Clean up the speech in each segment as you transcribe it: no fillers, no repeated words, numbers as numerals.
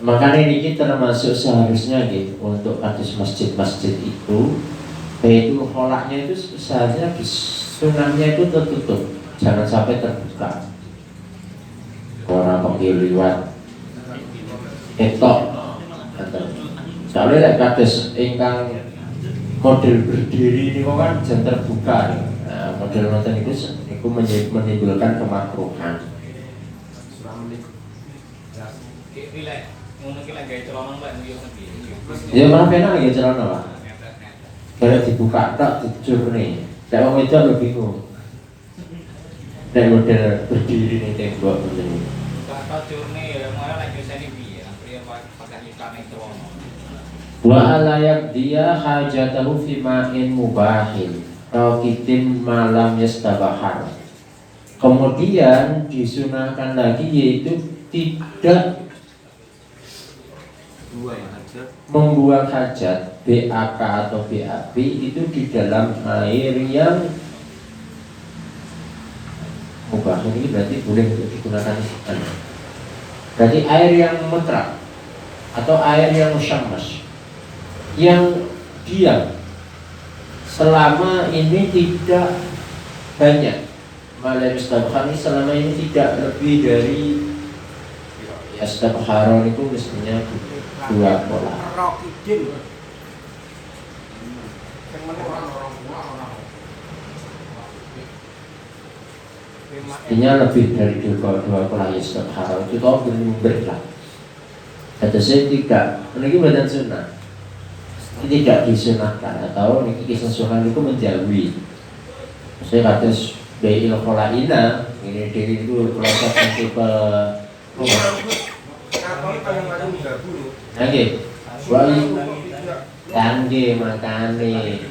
Makanya ini termasuk seharusnya gitu untuk hadis masjid-masjid itu, yaitu kholaknya itu seharusnya sunahnya itu tertutup, jangan sampai terbuka. Orang pergi liwat etok, soalnya kados ingkang model berdiri ini kan jangan terbuka. Nah, model nonton itu menimbulkan kemakruhan. Ya malah enak lagi celana lah. Kalau dibuka tak dijur nih. Lek wong itu lo bingung. Lek model berdiri nih tembok begini. Kakak jurne ya malah lagi seni piye, priya pakai ikan itu ono. Wa alayak dia hajatahu fi ma'in mubahin raqitin malam yastabahar. Kemudian disunahkan lagi yaitu tidak membuang hajat BAK atau BAB itu di dalam air yang mubah. Ini berarti boleh untuk digunakan. Berarti air yang mutlak atau air yang musyammas, yang diam selama ini tidak banyak. Malam istabkhani selama ini tidak lebih dari ya istabkharon itu mestinya 2 pola. Mestinya lebih dari 2 pola ya istabkharon itu tahu berlah. Jadi tidak, ini badan sunnah. Ini tidak disunahkan atau ini kisah sunnah itu menjauhi. Saya kata Bail kholaina ini diri itu proses tipe Oke, canggih makane.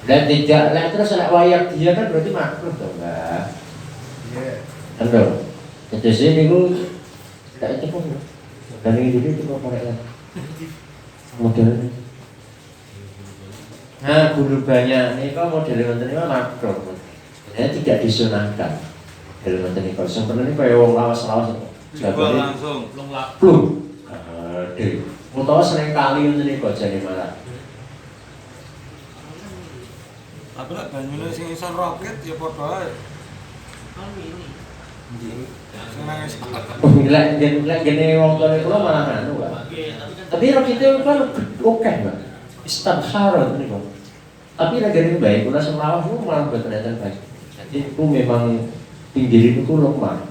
Dan tidak, lah terus lek wayak dia kan berarti makruh toh, Mbak. Iya. Jadi sini ku tak cukup. Dan ini dulu cuma pakai modelnya. Nah, guru banyak ini kok model ngoten niku makruh. Sebenarnya tidak disunahkan. Model ngoten niku sebenarnya kaya wong lawas-lawas. Jual langsung, belum laku. Deh. Utawa sering kali ngoten niku jane malah. Tapi lek banyune sing iso roket ya padha ae. Lek gene wong tuane kula malah anu, Pak. Tapi rokite kan oke, Pak. Istabkharon niku. Tapi lek gene baik kula semrawah niku malah boten enten baik. Jadi itu memang pinggir itu lemah.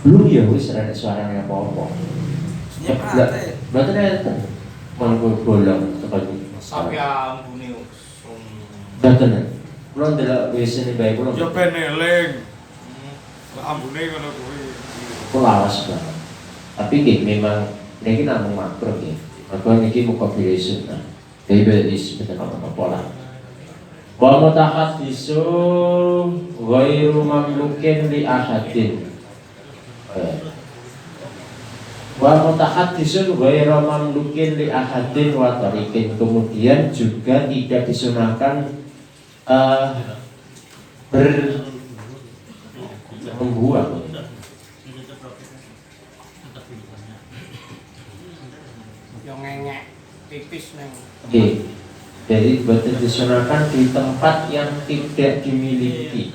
Belum ya wis rada suaranya apa-apa. Ya boten enten. Mangko bolong tekan. Sampai ambune Boten. Kula ndelok WC ne bae kula. Ya ben eling. Ambune ngono kuwi. Kula awas banget. Tapi nggih memang niki namung makruh nggih. Mergo niki muqabil sunnah. Jadi betul apa lah. Wa mutahaddisu ghairu mamlukin li ahadin. Wa mutahaddisun ghairu mamlukin li ahadin wa tariqin. Kemudian juga tidak disunahkan membuang. Yang ngengek tipis neng. Oke. Jadi betul disunahkan di tempat yang tidak dimiliki,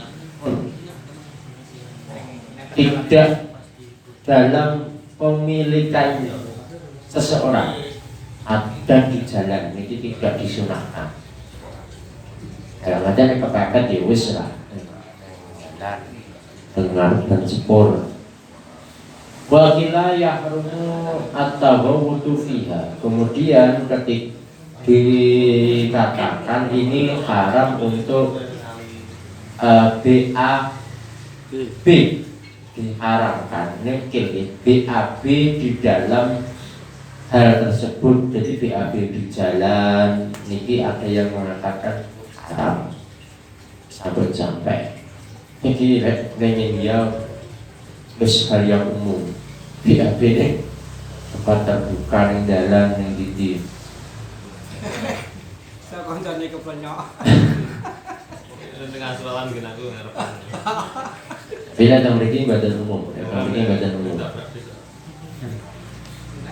tidak dalam pemilikan seseorang, dan di jalan ini tidak disunahkan. Kalau ada yang kepepet ya wis lah, dengar dan sepur. Wakila yahrumu at-tawawutu fiha. Kemudian ketika dikatakan ini haram untuk BAB diharamkan, nekil BAB di dalam hal tersebut. Jadi BAB di jalan niki ada yang mengatakan haram sampai ini pengen dia wis hal yang umum. BAB ini tempat terbuka yang dalam yang di Saya kancane kepenyok. Tengah selawan gen aku ngarepan. Bila teng mriki mboten umum, teng mriki mboten umum.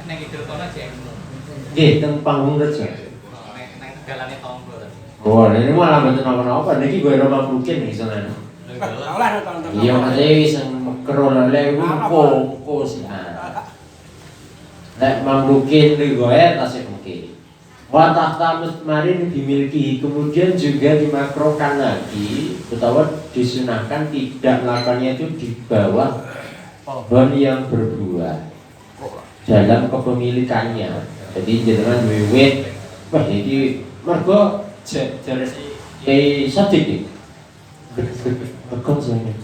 Neng itu kono cek. Nggih, teng panggung reja. Neng tegalane tonggo. Oh, ini malah mboten napa-napa, niki gue ora mungkin iki sono. Iya, masih wis mekro lele kok sih. Nek mamlukin riwayat tasik mungkin. Watah tamus kemarin dimiliki, kemudian juga dimakrokan lagi, utawa disunahkan tidak melakukannya itu di bawah pohon yang berbuah dalam kepemilikannya. Jadi jangan wiwit, wah ini mergo jare Sodik bekon saya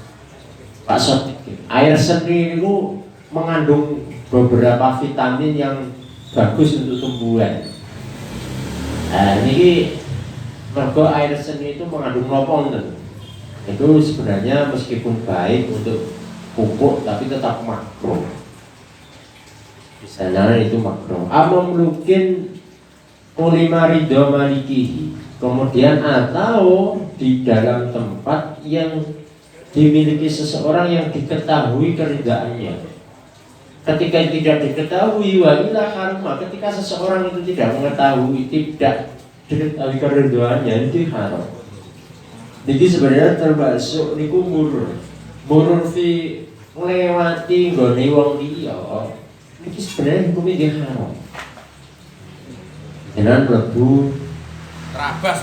Pak Sodik. Air seni itu mengandung beberapa vitamin yang bagus untuk tumbuhan. Nah, ini mergo air seni itu mengandung nopo enten. Itu sebenarnya meskipun baik untuk pupuk tapi tetap makro. Misalnya itu makro. Mungkin ulima ridho malikihi. Kemudian atau di dalam tempat yang dimiliki seseorang yang diketahui keridhaannya. Ketika tidak diketahui walilah harma, ketika seseorang itu tidak mengetahui, tidak diketahui keridhaannya, itu haram. Jadi sebenarnya termasuk niku murur fi melewati nggone wong liya. Niki sebenarnya hukumnya dia haram. Jangan mlebu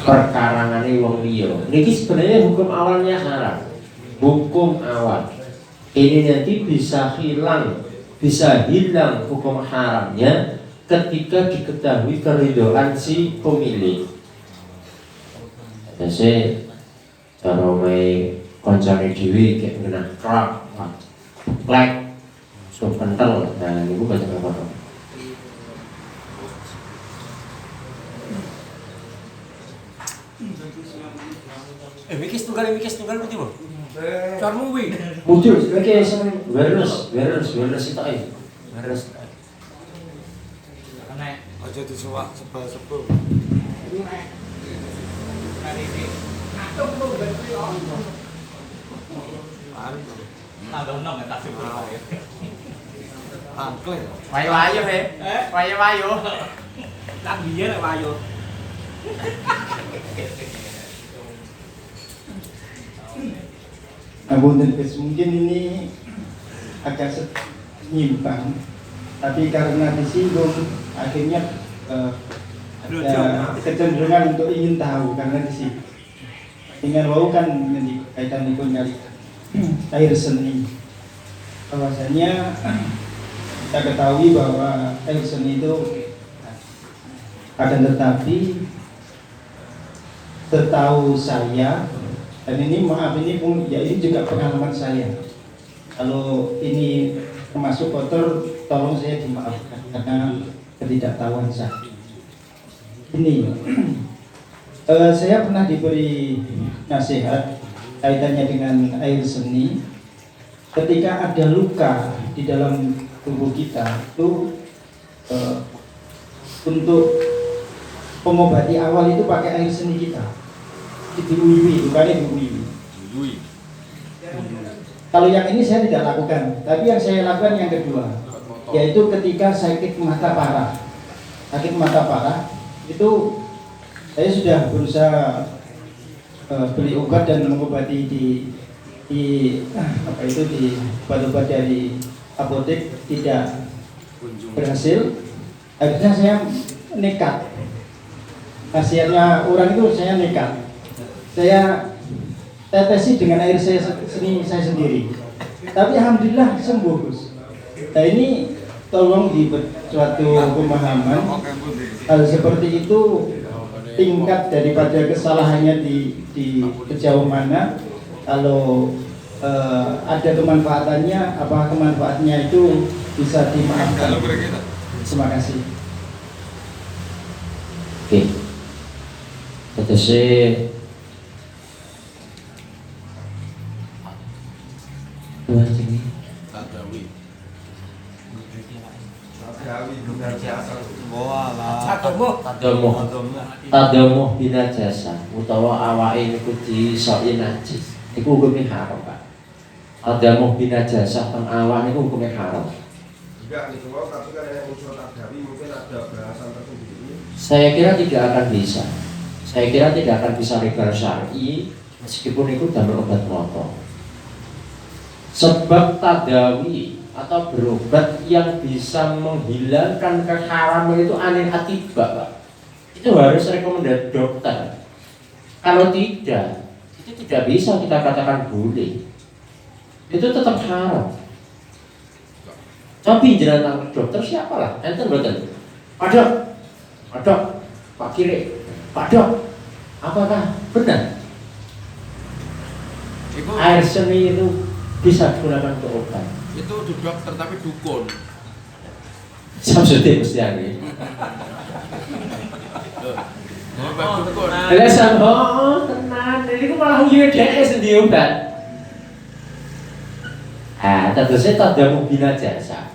perkarangane wong liya. Niki sebenarnya hukum awalnya haram. Hukum awal. Ini nanti bisa hilang hukum haramnya ketika diketahui keridhaan si pemilik. Jadi cara mai koncone dhewe kayak ngena krak, plek, so kental. Nah, niku baca apa? Mikis tunggal berarti Bu. Carmu wi. Muncul, oke, seneng wireless itu aja. Wireless. Nek Aja disuwak sebel-sebel. Nambah 6 ya tak sebut. Angkleh. Wayu-wayu he. Wayu-wayu. Tak biyen nek wayu. Mungkin ini agak nyimpang, tapi karena disinggung akhirnya ada kecenderungan untuk ingin tahu karena disinggung. Dengan wau kan kaitan dengan dari air seni. Bahwasanya kita ketahui bahwa air seni itu akan tetapi setahu saya. Dan ini maaf ini pun ya ini juga pengalaman saya. Kalau ini termasuk kotor, tolong saya dimaafkan karena ketidaktahuan saya. Ini saya pernah diberi nasihat kaitannya dengan air seni. Ketika ada luka di dalam tubuh kita itu untuk pengobati awal itu pakai air seni kita. Diuiwi, bukannya diuiwi. Kalau yang ini saya tidak lakukan, tapi yang saya lakukan yang kedua, yaitu ketika sakit mata parah. Sakit mata parah itu saya sudah berusaha beli obat dan mengobati di obat-obat dari apotek tidak berhasil. Akhirnya saya nekat. Kasihannya orang itu saya nekat. Saya tetesi dengan air saya sendiri. Tapi alhamdulillah sembuh, Gus. Nah ini tolong dibuat suatu pemahaman hal seperti itu, tingkat daripada kesalahannya di sejauh mana. Kalau ada kemanfaatannya, apa kemanfaatannya itu bisa dimaafkan. Terima kasih. Oke. Tetesi Tuhan sini. Tadomuh bina jasa utawa awake niku disoki najis. Iku hukume haram, Pak. ada mau binajasah teng awak niku hukumnya haram. Enggak gitu loh, tapi kan yang unsur nagawi mungkin ada bahasan tersendiri. Saya kira tidak akan bisa. Saya kira tidak akan bisa legal syar'i meskipun itu damel obat motor. Sebab tadawi atau berobat yang bisa menghilangkan keharaman itu aneh atibak, Pak. Itu harus rekomendasi dokter. Kalau tidak, itu tidak bisa kita katakan boleh. Itu tetap haram. Tapi jenengan dokter siapa lah? Enten mboten. Pak Dok, Pak Kiri, Pak Dok, apakah benar air seni itu bisa digunakan untuk obat? Itu di dokter tapi dukun. Samsudin mesti yang ini. Obat dukun. Alasan, oh tenan, ini ku malah nguyu dhek sendiri obat. Tentunya tadamu binajasah.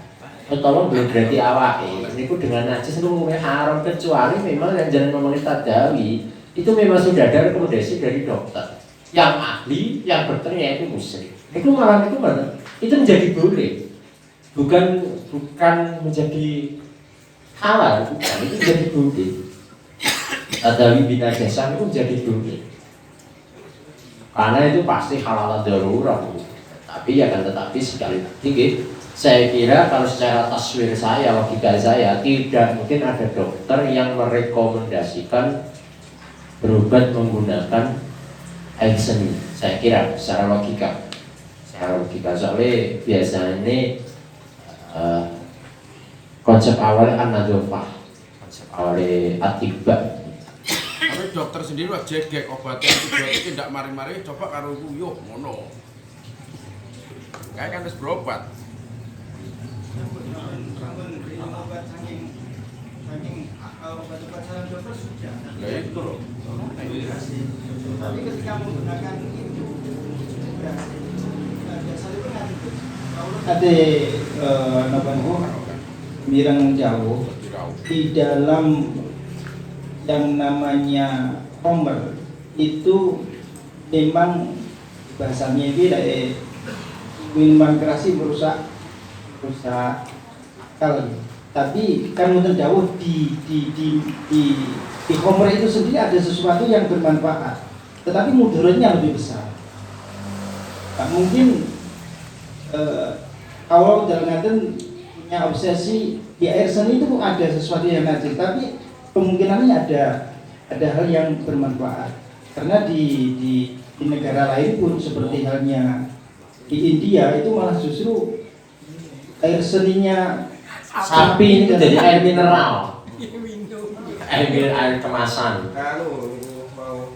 Tolong belum berarti awake. Niku dengan najis itu mungkin haram kecuali memang yang jangan ngomongin tadawi itu memang sudah ada rekomendasi dari dokter yang ahli, yang dokternya itu musyrik. Niku malah itu mana? Itu menjadi boleh, bukan menjadi halal, bukan, itu menjadi boleh. Tadawi binajasah itu menjadi boleh. Karena itu pasti halal darurat. Tapi ya kan tetapi sekali lagi saya kira kalau secara taswir saya, logika saya tidak mungkin ada dokter yang merekomendasikan berobat menggunakan air seni. Saya kira secara logika soalnya biasanya ini konsep awalnya an-nadhofah, konsep awalnya atibak. Tapi dokter sendiri wah jegek obatnya antibiotik tidak mari-mari coba karo kuyuh ngono. Kayak kan harus berobat. Obat-obat saran dokter sudah. Lah itu loh. Tapi ketika menggunakan itu, biasanya kan Ada mirang jauh di dalam yang namanya homer itu memang bahasanya itu minuman keras sih merusak akal. Tapi kan mungkin jauh di homer itu sendiri ada sesuatu yang bermanfaat, tetapi mudaratnya lebih besar. Tak mungkin kalau dalam punya obsesi di air seni itu ada sesuatu yang najis, tapi kemungkinannya ada hal yang bermanfaat. Karena di negara lain pun seperti halnya di India itu malah justru air seninya Sapi itu jadi air mineral, air kemasan. Kalau mau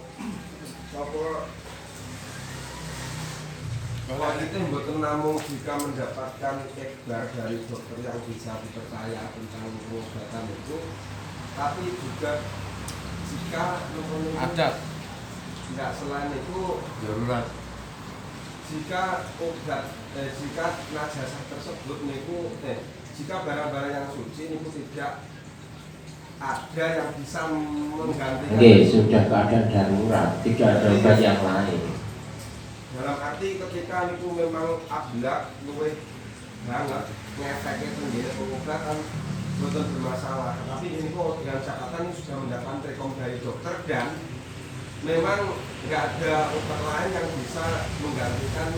bahwa kita betul namun jika mendapatkan ekbar dari dokter yang bisa dipercaya tentang pengobatan itu, tapi juga jika Ada tidak selain itu darurat. jika jika najasah tersebut niku jika barang-barang yang suci niku tidak ada yang bisa menggantikan. Oke, sudah keadaan darurat, tidak ada obat yang lain. Dalam arti ketika niku memang ablak luwih banget ngefeknya sendiri pengobatan betul bermasalah. Tapi ini kok dengan catatan ini sudah mendapatkan rekomendasi dokter dan memang nggak ada obat lain yang bisa menggantikan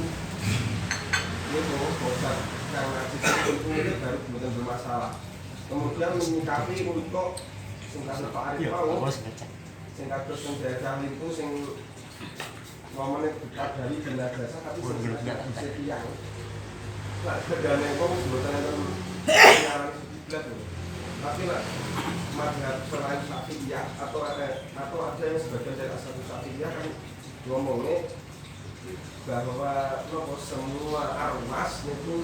itu obat yang najis itu baru betul bermasalah. Kemudian menyikapi untuk singkat Pak Arif mau singkat terus yang daerah itu sing ngomongnya dekat dari binajasa tapi sebenarnya bisa tiang. Nah, dan yang kok sebetulnya itu tapi lah madhab selain Syafi'iyah atau ada yang sebagian dari asal Syafi'iyah kan ngomongnya bahwa semua arwas itu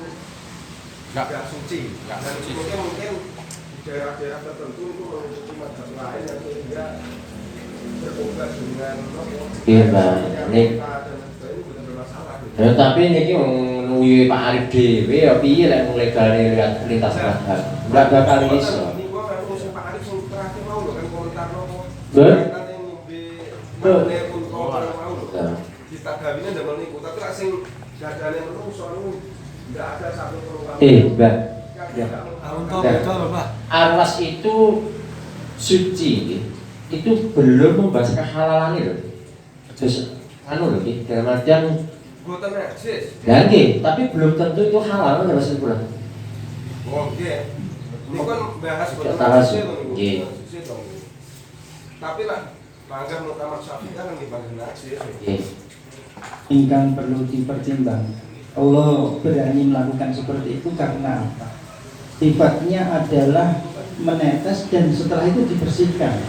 tidak suci. Dan mungkin di daerah-daerah tertentu itu mengikuti madhab lain yang sehingga berobat dengan Iya, Pak. Ini tapi ini nunggu Pak Arif dhewe ya piye lek mung legale lihat lintas madhab. Enggak bakal iso. Ini gua kan ngurusin Pak Arif yang terakhir mau lho kan komentar nopo. Betul. Kan yang ngombe mau lho. Kita gawine ndamel niku, tapi lek sing dadane metu soal Tidak ada satu ulama Mbak. yang Ya. tidak Untuk Ya. betul Pak. Arwas itu suci, itu belum membahas kehalalan itu. Terus, anu loh, dalam artian Boten najis. ya tapi belum tentu itu halal kan maksud kula. Oke. Ini kan bahas boten Ya, talas. najis lho, niku. Nggih. Najis dong. Tapi lah bangga muktamar Syafi'i kan lebih bangga najis. Nggih. Ingkang perlu dipertimbang. Allah berani melakukan seperti itu karena apa? Sifatnya adalah menetes dan setelah itu dibersihkan.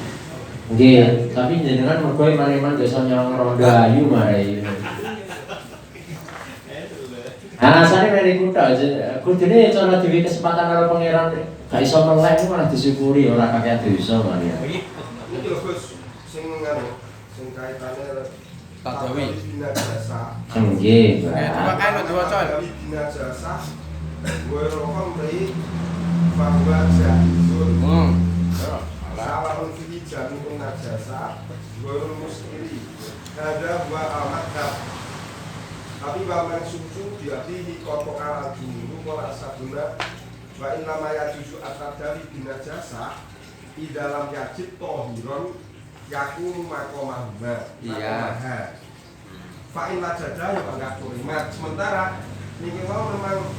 Nggih, tapi jenengan mergo maneman desa nyolong ronda ayu mare. Nah, saya dari kutha aja. Kudune cara diwi kesempatan karo pangeran gak iso melek itu malah disyukuri ora kakek dosa mari. Ini lho Gus, sing anu, sing kaitane Tadawi. bina jasa. Nggih, Coba Mbak. kae lo diwaca. Bina jasa. Gue rokok beri bahwa jahizun. Salah fihi jamin najasa. Gue rumus kiri. Ada dua al-madhab. Tapi bahwa susu diapihi kotok alam dulu pola sabuna. Wa inna maya juju atas dari bina jasa. Di dalam yajib tohiron yakun makomahma. Iya. Fa'in lajadah yang enggak kurimat. Sementara ini mau memang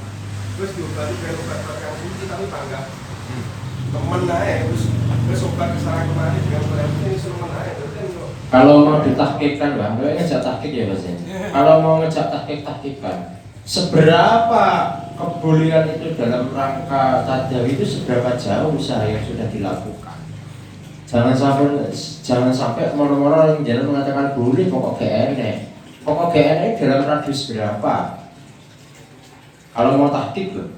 terus diobati dengan obat yang suci tapi bangga temen aja terus obat kesalahan kemarin dengan obat ini suruh menaik Kalau mau ditahkikkan, Bang, gue ngejak tahkik ya Mas. Kalau mau ngejak tahkik-tahkikan, seberapa kebolehan itu dalam rangka tadawi itu seberapa jauh usaha yang sudah dilakukan. Jangan sampai moro-moro yang jalan mengatakan boleh pokok GN. Pokok GN dalam radius berapa? Kalau mau tahkik loh.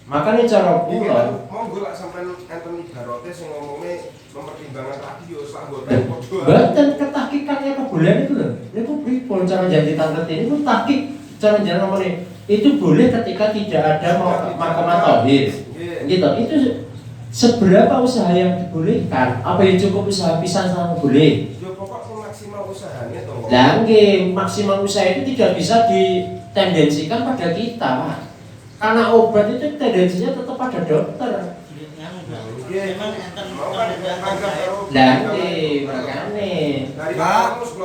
Makanya cara ini kula mau gue lah sampai Anthony Barote yang ngomongnya mempertimbangkan radio setelah gue Bahkan ketahkikannya kebolehan itu loh. Ini kok pripun cara jadi tangkat ini pun tahkik cara jalan ngomongnya itu boleh ketika tidak ada mahkamah tauhid. Gitu. Itu seberapa usaha yang dibolehkan? Apa yang cukup usaha pisan sama boleh? ya pokok maksimal usahanya toh. Lah nggih, maksimal usaha itu tidak bisa ditendensikan pada kita, Pak. Karena obat itu tendensinya tetap pada dokter. Lah nggih, makane.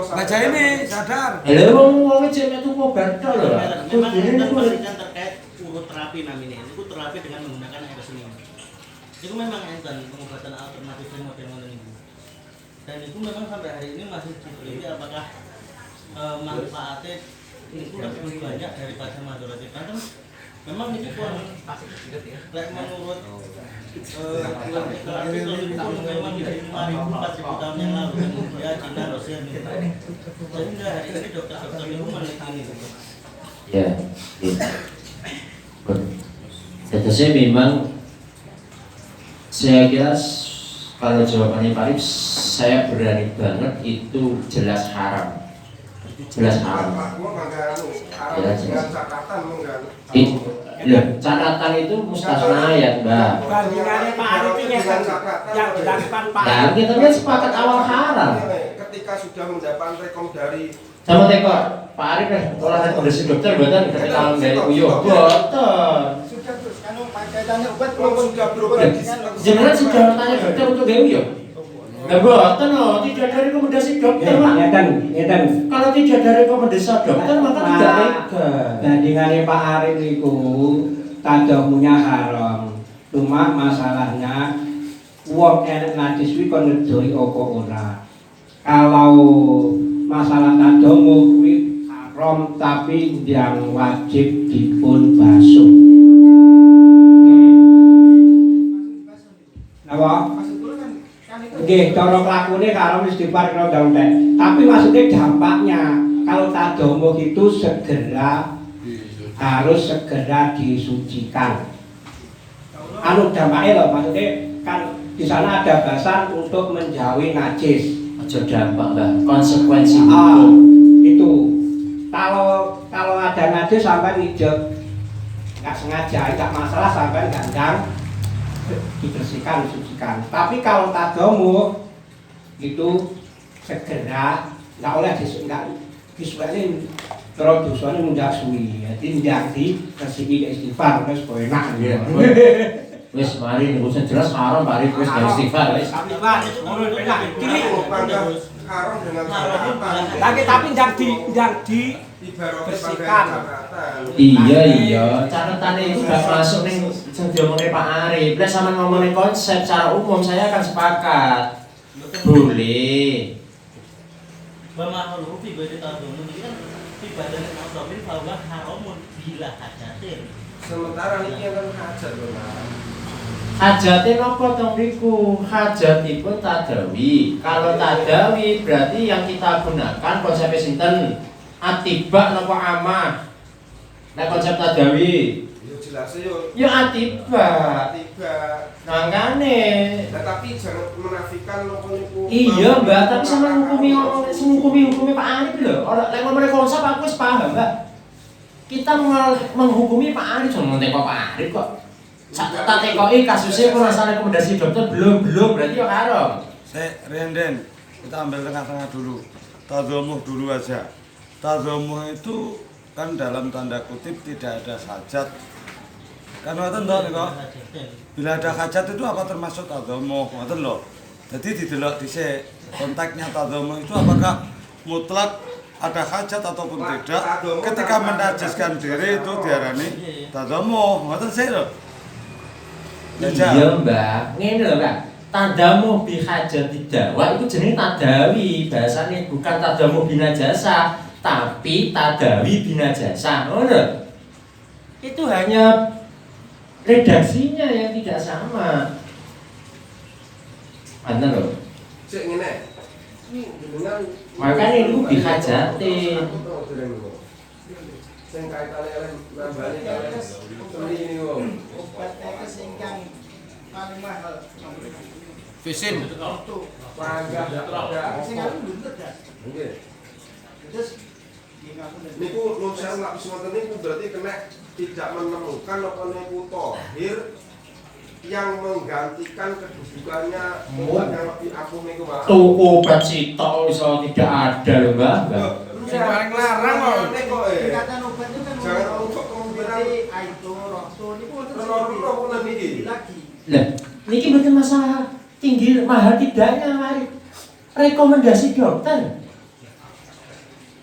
Baca ini sadar. Lha wong cek metu obat tok lho. Memang Kudune enten niku memberikan terkait urut terapi namanya. Itu terapi dengan menggunakan air senim. Itu memang enten pengobatan alternatif yang modern ngoten niku. Dan itu memang sampai hari ini masih diteliti apakah manfaatnya itu lebih banyak daripada mudaratnya. Kan memang itu pun menurut memang di 5.000-4.000 tahun yang lalu ya Cina, Rusia sehingga hari ini dokter-dokter itu meneliti itu. ya. Jadi saya memang saya kira kalau jawabannya Pak Arif, saya berani banget itu jelas haram. Jelas haram. Ya, dengan catatan mengganggu. Catatan itu mustasna ayat, Mbak. Bandingannya Pak Arif ini yang dilakukan Pak Nah, Arif. kita kan sepakat awal haram. Ketika sudah mendapat rekom dari Sama teko, Pak Arif kan olah rekomendasi dokter buatan ketika dari uyuh. Boten. Sudah terus kan kaitannya obat kalau sudah berobat di Jangan sudah tanya dokter untuk dari uyuh. Nah, boten loh, tidak ada rekomendasi dokter, Pak. Ngeten. Kalau tidak ada rekomendasi dokter maka tidak legal. Bandingannya Pak Arif itu tadahunya haram. Cuma masalahnya wong enek najis kuwi kon ngedoi apa ora. Kalau masalah tadamu kuwi haram tapi yang wajib dipun basuh. Napa? Nggih, cara lakune karo istighfar karo dalem. Tapi maksudnya dampaknya kalau tadomo itu harus segera disucikan. Anu dampaknya loh, maksudnya kan di sana ada bahasan untuk menjauhi najis. Aja dampak, Mbak. Konsekuensi hukum. Itu kalau ada najis sampai nijek nggak sengaja, nggak masalah sampai gandang dibersihkan, disucikan. Tapi kalau tadomo itu segera nggak oleh disucikan Terus dosane mundak suwi. Dadi ndak dikasih istighfar wis kok enak ya. Wis mari niku sing jelas haram mari wis gak istighfar wis. Istighfar wis ngono enak. Cilik. Haram dengan syaratan. Tapi ndak di Ibaratnya bersihkan. Iya, catatannya itu gak masuk nih yang diomongin Pak Arif. Bila sama ngomongin konsep secara umum saya akan sepakat. Boleh. Bamahul fi baiti tadun ini kan fi badan al-sabin bahwa haramun bila hajatin. Sementara ini yang kan hajat loh. Hajatnya nopo tong niku? Hajatipun tadawi. Kalau tadawi berarti yang kita gunakan konsepnya sinten? Atibak nopo amah. Nah konsep tadawi. Yo jelas yo. Ya atibak. Makane. Nah, tapi jangan menafikan nopo niku. Iya Mbak, tapi sama menghukumi Pak Arif lho. Ora lek ngomongin konsep aku wis paham, Mbak. Kita menghukumi Pak Arif jangan nenteko Pak Arif kok. Tak tekoki kasusnya pun asal rekomendasi dokter belum berarti ya haram. Renden, kita ambil tengah-tengah dulu. Tazomuh dulu aja. Tazomuh itu kan dalam tanda kutip tidak ada hajat. Kan ngoten to niku. Bila ada hajat itu apa termasuk tazomuh? Ngoten lho. Jadi didelok dhisik konteksnya tazomuh itu apakah mutlak ada hajat ataupun tidak. Ketika menajiskan diri itu diarani tazomuh. Ngoten sih lho. Iya Mbak, ngene lho Kak. Tadamu bi hajati dawa itu jenenge tadawi, bahasane bukan tadamu binajasa, tapi tadawi binajasa. Ngono. Itu hanya redaksinya yang tidak sama. Mana lho? Cek ngene. Ini dengan Makanya itu bihajati. Sing kaitane elek nambani kalian seperti ini kok. Obat singkang paling mahal. Visin. Panggah dak. Sing aku luntur dah. Nggih. Terus Niku nun saya lapis ngoten niku berarti kena tidak menemukan apa niku tohir yang menggantikan kedudukannya obat yang lebih ampuh niku Pak. Tuh obat sitok iso tidak ada lho Mbak. Sing paling larang kok. ikatan obat itu kan Jangan untuk kemungkinan Aito, Rokso, ini pun Rokso lebih lagi. Lah, niki bukan masalah tinggi mahal tidaknya mari. Rekomendasi dokter.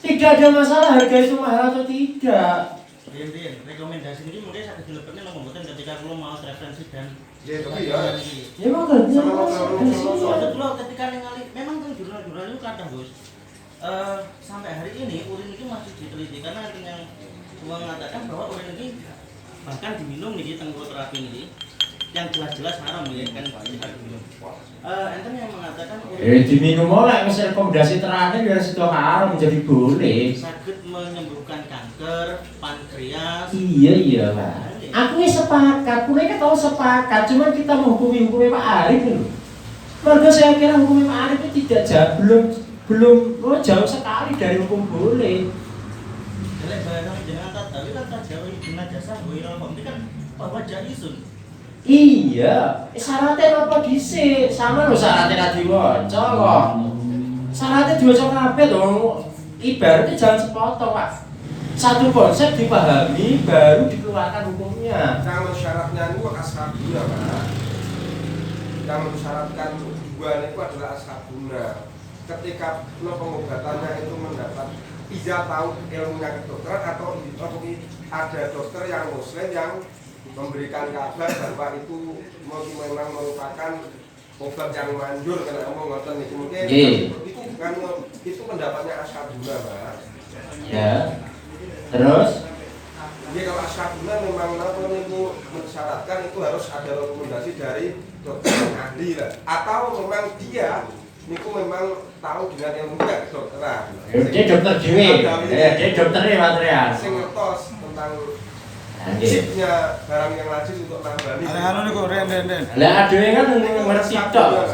Tidak ada masalah harga itu mahal atau tidak. Rian, rekomendasi ini mungkin saya dilepasnya ngomongin ketika kalau mau referensi dan ya tapi ya. Ya memang kan. Ada dulu ketika ningali memang kan jurnal-jurnal itu kadang Bos. Sampai hari ini urin itu masih diteliti karena yang mengatakan bahwa urin ini bahkan diminum nih tenggorok terapi ini yang jelas-jelas haram ya kan kita diminum. Enten yang mengatakan urin Diminum oleh wis rekomendasi terakhir ya situ haram menjadi boleh. sakit menyembuhkan kanker, pankreas. Iya Pak. Aku ini sepakat, mereka tahu sepakat, cuman kita menghukumi Pak Arif itu. Warga saya kira hukum Pak Arif itu tidak jauh, belum jauh sekali dari hukum boleh. Jelek bahasa jenengan tadawi kan tadawi guna jasa wira itu kan bahwa jaisun. Iya, syaratnya apa dhisik? Sama lho syaratnya ra diwaca kok. Syaratnya diwaca kabeh dong. Ibaratnya jangan sepotong, Pak. Satu konsep dipahami baru dikeluarkan hukumnya. Yang syaratnya itu ashabuna Pak. Yang mensyaratkan dua itu adalah ashabuna. Ketika pengobatannya itu mendapat tidak tahu ilmunya kedokteran atau ada dokter yang muslim yang memberikan kabar bahwa itu memang merupakan obat yang manjur karena ngomong ngoten niku mungkin itu bukan itu pendapatnya ashabuna Pak. Ya. Terus jadi kalau ashabuna memang niku mensyaratkan itu harus ada rekomendasi dari dokter yang ahli lah. Atau memang dia niku memang tahu dengan ilmunya kedokteran. dia dokter dhewe. Dia dokternya material. Sing ngertos tentang chipnya barang yang najis untuk nambani. Anu niku Ren. Lah adewe kan ngerti tok.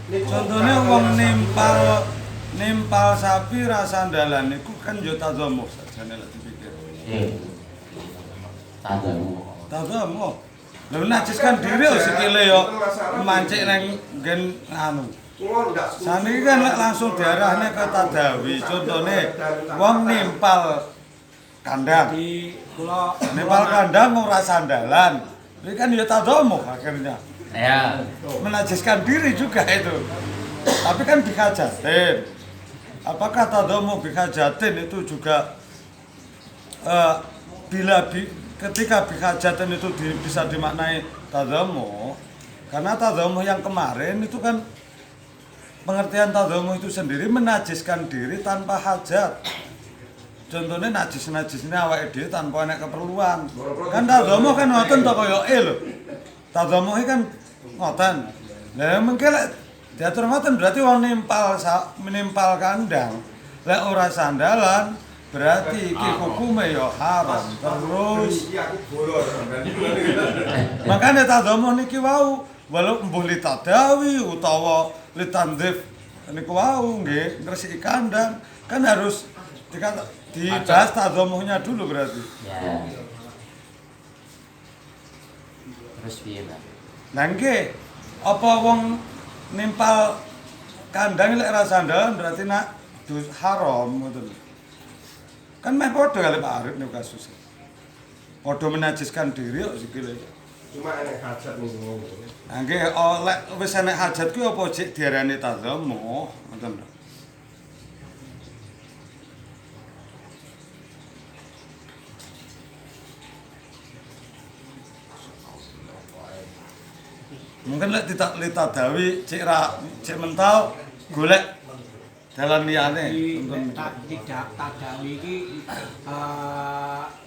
Contohnya wong nimpal sapi rasa andalan niku kan yo tazamuh sajane lek dipikir. Tazamuh. Lha najiskan diri yo sikile yo mancik nang nggen anu. Saniki kan langsung diarahne ke tadawi. Contone wong nimpal kandang. Di kula Nimpal kandang ora sandalan. Ini kan ya tadomo akhirnya. Ya. Menajiskan diri juga itu. Tapi kan bikajatin. Apakah tadomo bikajatin itu juga ketika bikajatin itu bisa dimaknai tadomo? Karena tadomo yang kemarin itu kan pengertian tadomo itu sendiri menajiskan diri tanpa hajat. Contohnya najis-najis ini awake dhewe tanpa ana keperluan. Kan tadomo kan ngoten to kaya lho. Tadomo kan ngoten. Lah mengke lek diatur ngoten berarti wong menimpal kandang. Lek ora sandalan berarti iki hukume ya haram. Terus makanya tadomo niki wau walau mbuh litadawi utawa litandif niku wau nggih ngresiki kandang kan harus dibahas tadomohnya dulu berarti. Ya. Terus piye, Pak? Nah nggih, apa wong nimpal kandang lek ra sandalan berarti nak haram ngoten. Kan meh padha kali Pak Arif niku kasus. Padha menajiskan diri kok sikile. Cuma enek hajat niku. Nah nggih, lek wis enek hajat kuwi apa sik diarani tadomo ngoten. Mungkin lek ditadawi cek mental golek dalan liyane. tidak tadawi ini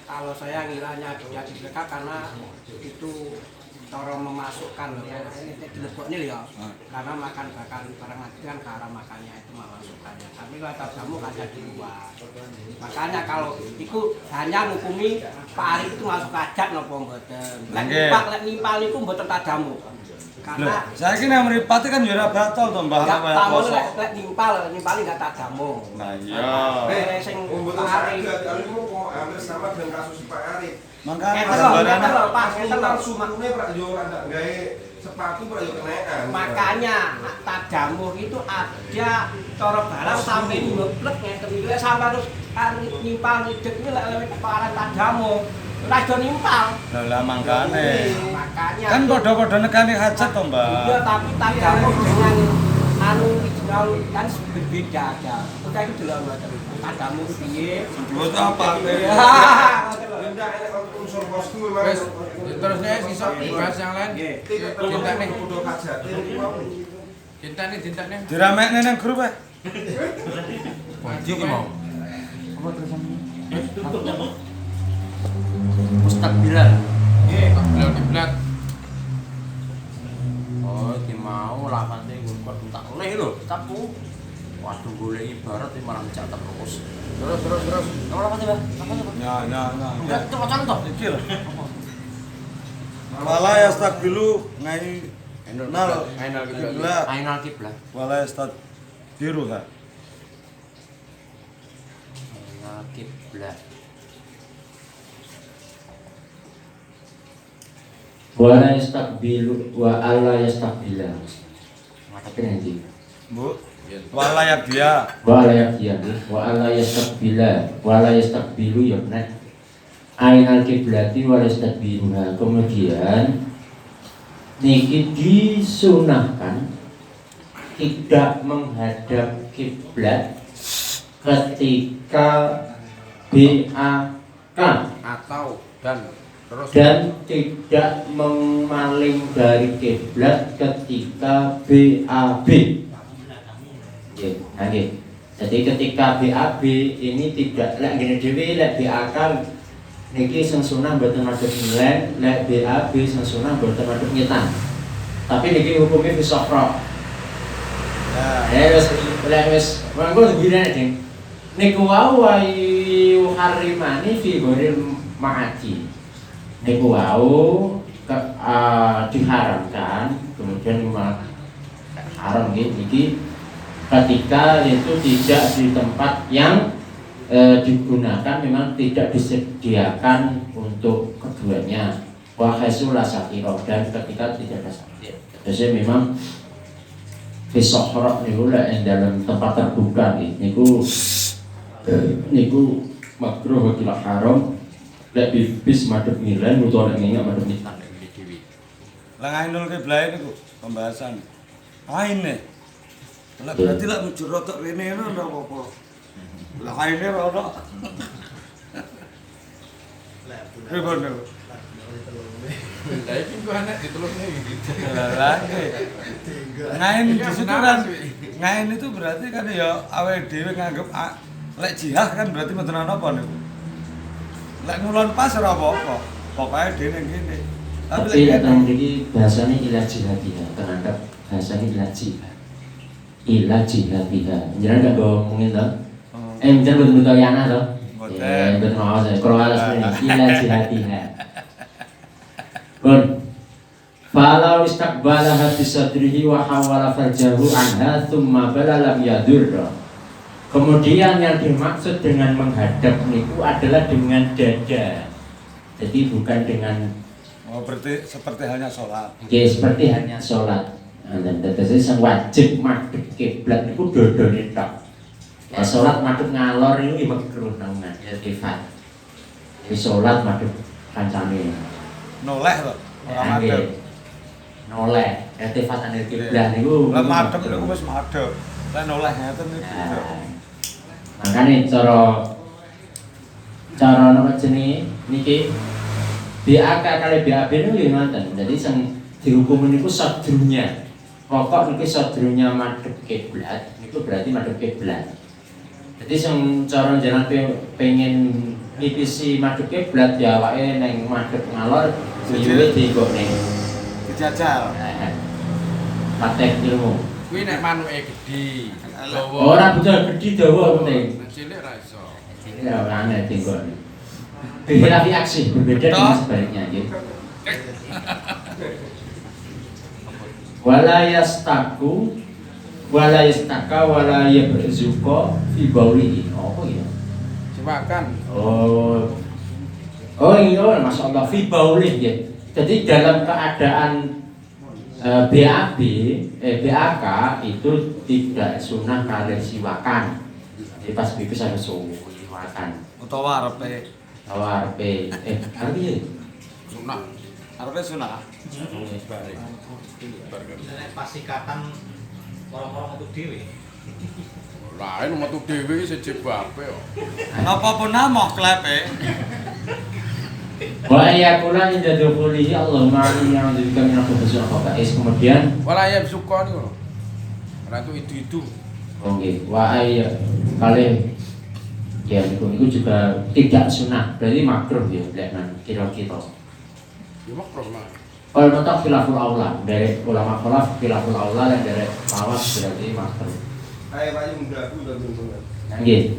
kalau saya ngiranya tidak diberkah karena itu cara memasukkan ini dileboknya ya karena makan barang mati kan cara makannya itu memasukkannya tapi kalau tadamu ada di luar makanya kalau itu hanya menghukumi Pak Arif itu masuk hajat nopo mboten lek nimpal itu mboten tadamu karena saya kira yang meripati kan jura batal toh mbah nggak tahu lek nimpal nggak tadamu nah iya sing Untuk Pak saya Arif kalimu kok hampir sama dengan kasus Pak Arif. makanya Sultan sumatune prak yo ora gawe sepatu prak yo kenekan. makanya tadamu itu ada cara barang sampai nyeblek ngeten iki lek sampe terus nimpal nidek iki lek paran tadamu ora do nimpal lah mangkane makanya kan padha-padha nekani hajat toh mbah iya tapi tadamu dengan original kan berbeda aja udah itu dulu tadamu piye buat apa Benda enek unsur kostum memang. Wes, terusnya sisa bahas yang lain. Cinta nih kudu hajatin iki mau. Cinta nih. diramekne nang grup ae Wajib mau. Apa tulisannya? Ustaz Bilal. Kiblat. Oh, iki mau lafate nggon tak oleh lho, tapu. Waduh golek ibarat malah dicatat terus. Terus. Apa lafate, Pak? Apa? ya Enggak, coba contoh. iki lho wala yastaqbilu ngai Ainal kiblat. Ainal kiblat. wala yastaqbiruha Ainal kiblat. Wala yastaqbilu wa alla yastaqbila. Ngapain nanti? Bu wala ya dia Wala yaqiyah wa alla yastaqbila wala yastaqbilu ya benar. Ainal kiblati wala yastaqbiluha. Kemudian niki disunahkan tidak menghadap kiblat ketika BAK Atau dan terus. dan tidak memaling dari kiblat ketika BAB. Nggih. Jadi ketika BAB ini tidak lek ngene dhewe lek BAK niki sing sunah mboten madhep nilai, lek BAB sing sunah mboten madhep nyetan. Tapi niki hukumnya fi safra. Ya wis mangko ngene Ding. Niku wau wa harimani fi ghairil ma'adi. Niku wau diharamkan kemudian haram niki ketika itu tidak di tempat yang digunakan memang tidak disediakan untuk keduanya wa hasul lasakiro dan ketika tidak ada sakit. Jadi memang Fisokhrok niku lek ing dalam tempat terbuka niku makruh kila haram lek bis madhep ngilen utawa nek ngingak madhep nitan dhewe. Lah ngainul kiblat niku pembahasan. Aine. Lah berarti lek mujur rotok rene ngono ora apa-apa. Lah aine ora ono. Ribon niku. Lah iki kok anak ditulungne gitu. Lah ngain di situ kan ngain itu berarti kan ya awake dhewe nganggep lek jihad kan berarti mboten ana apa niku. Lek ngulon pas ora apa-apa. Pokoke dhewe ning kene. Tapi lek teng mriki bahasane ila jihadiyah, terhadap bahasane ila jihad. Ila jihadiyah. Jenengan gak ngomongin to? Jenengan betul tahu yana to? Mboten. Betul mau saya. Kalau alas ini ila jihadiyah. Bon. Falau istaqbala hati sadrihi wa hawala farjahu anha thumma bala lam yadur. Kemudian yang dimaksud dengan menghadap niku adalah dengan dada. Jadi bukan dengan berarti seperti hanya sholat. Ya seperti hanya sholat. Dan terus yang wajib madhep kiblat niku dodone tok. Ya sholat madhep ngalor niku makruh naungan ya kifat. Jadi sholat madhep kancane. Noleh to. Ora madhep. Noleh, irtifatane kiblat niku. Lah madhep niku wis madhep. Lah noleh ngeten niku. Makane cara napa jenenge niki BAK kali BAB niku nggih ngoten. Dadi sing dihukum niku sadrunya. Pokok niki sadrunya madhep kiblat niku berarti madhep kiblat. Jadi sing cara jenengan pengen nipisi madhep kiblat ya awake ning madhep ngalor suwe digone. Dijajal. Praktek ilmu. Kuwi nek manuke gedhi. Ora butuh gedhi dawa penting. Cilik ra iso. Ini ora aneh tinggal. Beda aksi berbeda dengan sebaliknya nggih. Wala yastaka wala yabzuqa fi baulihi. Apa ya? Siwakan. Oh iya, masyaallah fi baulih ya. Jadi dalam keadaan BAK itu tidak sunnah kalian siwakan. Jadi pas pipis harus siwakan. Utawa arepe. Arepe ya? Sunah. Arepe sunah. Pas sikatan orang-orang untuk dewe. Lain metu dhewe iki sejeb bape kok. Napa pun namoh klepe. Wa ayakula inda dukhulihi Allahumma inni a'udzubika min al-khubuthi wal khaba'is. Kemudian Wala ya suka niku lho. Ora itu itu. oke, wa ayya kali ya niku juga tidak sunnah, berarti makruh ya lek nang kira-kira. Ya makruh mah. Kalau mentok khilaful aula, dari ulama khilaf khilaful aula dan dari mawas berarti makruh. Kayak payung dagu dan gunungan. Nggih.